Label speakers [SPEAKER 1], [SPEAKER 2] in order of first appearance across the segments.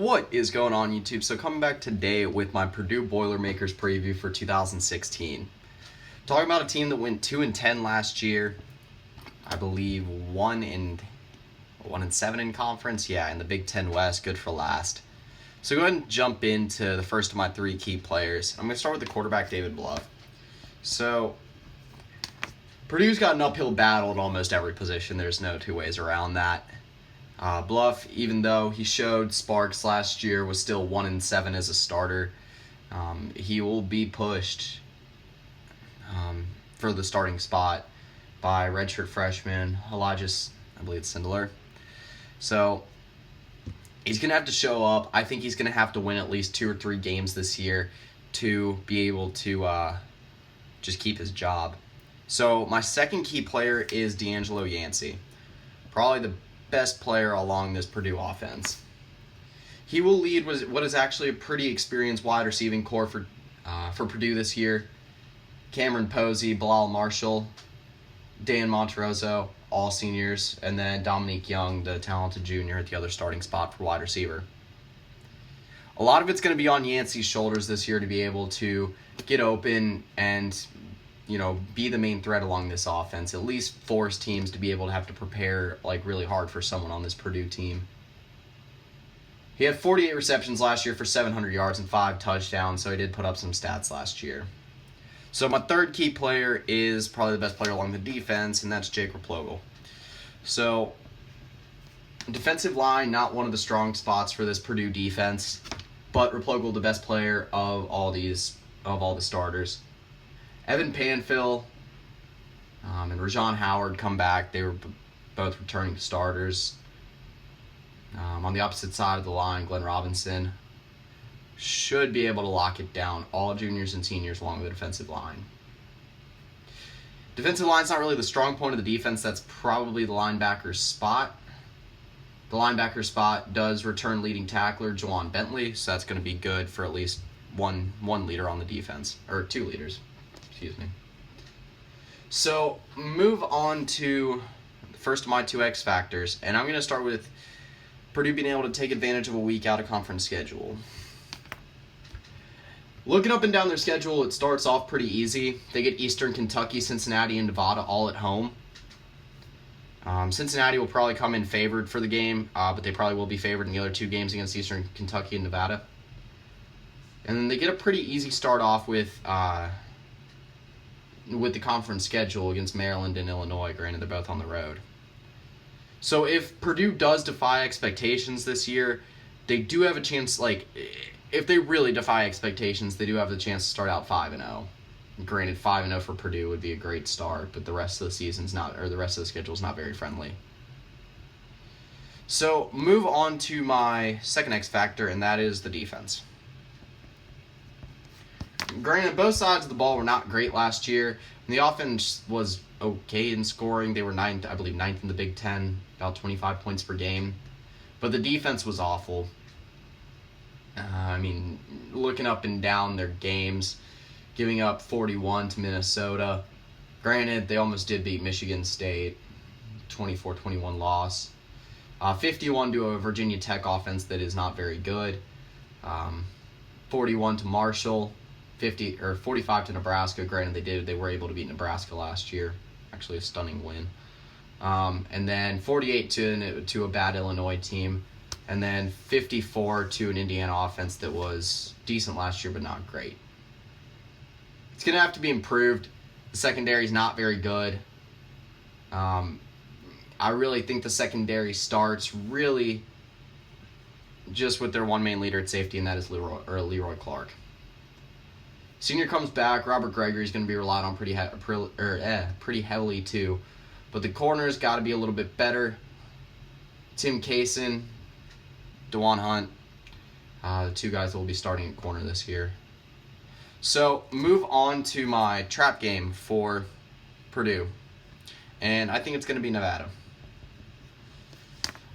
[SPEAKER 1] What is going on, YouTube? So coming back today with my Purdue Boilermakers preview for 2016. Talking about a team that went 2-10 last year. I believe 1-7 in conference. Yeah, in the Big Ten West, good for last. So go ahead and jump into the first of my three key players. I'm going to start with the quarterback, David Bluff. So Purdue's got an uphill battle at almost every position. There's no two ways around that. Bluff, even though he showed sparks last year, was still 1-7 as a starter. He will be pushed for the starting spot by redshirt freshman Elijah, I believe it's Sindler. So he's going to have to show up. I think he's going to have to win at least 2 or 3 games this year to be able to just keep his job. So my second key player is D'Angelo Yancey. Probably the best player along this Purdue offense. He will lead what is actually a pretty experienced wide receiving core for Purdue this year. Cameron Posey, Bilal Marshall, Dan Monterozzo, all seniors, and then Dominique Young, the talented junior, at the other starting spot for wide receiver. A lot of it's going to be on Yancey's shoulders this year to be able to get open and be the main threat along this offense, at least force teams to be able to have to prepare really hard for someone on this Purdue team. He had 48 receptions last year for 700 yards and 5 touchdowns, so he did put up some stats last year. So my third key player is probably the best player along the defense, and that's Jake Replogle. So defensive line, not one of the strong spots for this Purdue defense, but Replogle the best player of all the starters. Evan Panfill and Rajon Howard come back. They were both returning starters. On the opposite side of the line, Glenn Robinson should be able to lock it down. All juniors and seniors along the defensive line. Defensive line's not really the strong point of the defense. That's probably the linebacker's spot. The linebacker spot does return leading tackler Juwan Bentley, so that's going to be good for at least one leader on the defense, or 2 leaders. Excuse me. So move on to the first of my 2 X factors, and I'm going to start with Purdue being able to take advantage of a week out of conference schedule. Looking up and down their schedule, it starts off pretty easy. They get Eastern Kentucky, Cincinnati, and Nevada all at home. Cincinnati will probably come in favored for the game, but they probably will be favored in the other 2 games against Eastern Kentucky and Nevada. And then they get a pretty easy start off with the conference schedule against Maryland and Illinois. Granted, they're both on the road. So if Purdue does defy expectations this year, they do have a chance, if they really defy expectations, they do have the chance to start out 5-0. Granted, 5-0 for Purdue would be a great start, but the rest of the schedule is not very friendly. So move on to my second X factor, and that is the defense. Granted, both sides of the ball were not great last year. The offense was okay in scoring. They were ninth in the Big Ten, about 25 points per game. But the defense was awful. Looking up and down their games, giving up 41 to Minnesota. Granted, they almost did beat Michigan State, 24-21 loss. 51 to a Virginia Tech offense that is not very good. 41 to Marshall. 45 to Nebraska. Granted, they were able to beat Nebraska last year. Actually, a stunning win. And then 48 to a bad Illinois team. And then 54 to an Indiana offense that was decent last year, but not great. It's going to have to be improved. The secondary is not very good. I really think the secondary starts really just with their one main leader at safety, and that is Leroy Clark. Senior comes back. Robert Gregory is going to be relied on pretty heavily too. But the corners got to be a little bit better. Tim Kaysen, DeJuan Hunt, the 2 guys that will be starting at corner this year. So move on to my trap game for Purdue. And I think it's going to be Nevada.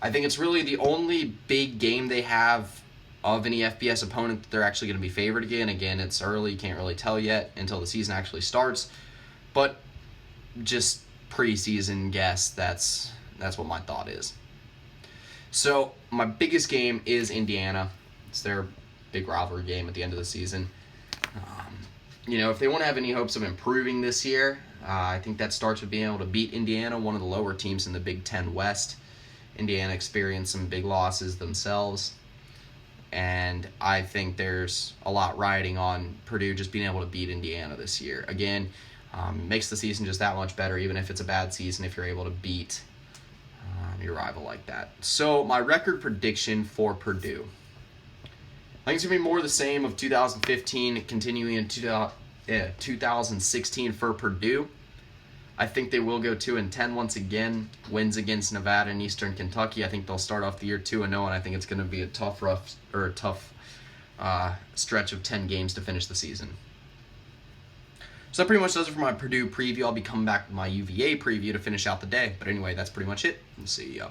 [SPEAKER 1] I think it's really the only big game they have of any FBS opponent that they're actually going to be favored again. Again, it's early, can't really tell yet until the season actually starts. But just preseason guess, that's what my thought is. So my biggest game is Indiana. It's their big rivalry game at the end of the season. If they want to have any hopes of improving this year, I think that starts with being able to beat Indiana, one of the lower teams in the Big Ten West. Indiana experienced some big losses themselves, and I think there's a lot riding on Purdue just being able to beat Indiana this year. Again, makes the season just that much better, even if it's a bad season, if you're able to beat your rival like that. So my record prediction for Purdue, I think it's going to be more the same of 2015 continuing in 2016 for Purdue. I think they will go 2-10 once again. Wins against Nevada and Eastern Kentucky. I think they'll start off the year 2-0, and I think it's going to be a tough stretch of 10 games to finish the season. So that pretty much does it for my Purdue preview. I'll be coming back with my UVA preview to finish out the day. But anyway, that's pretty much it. See ya.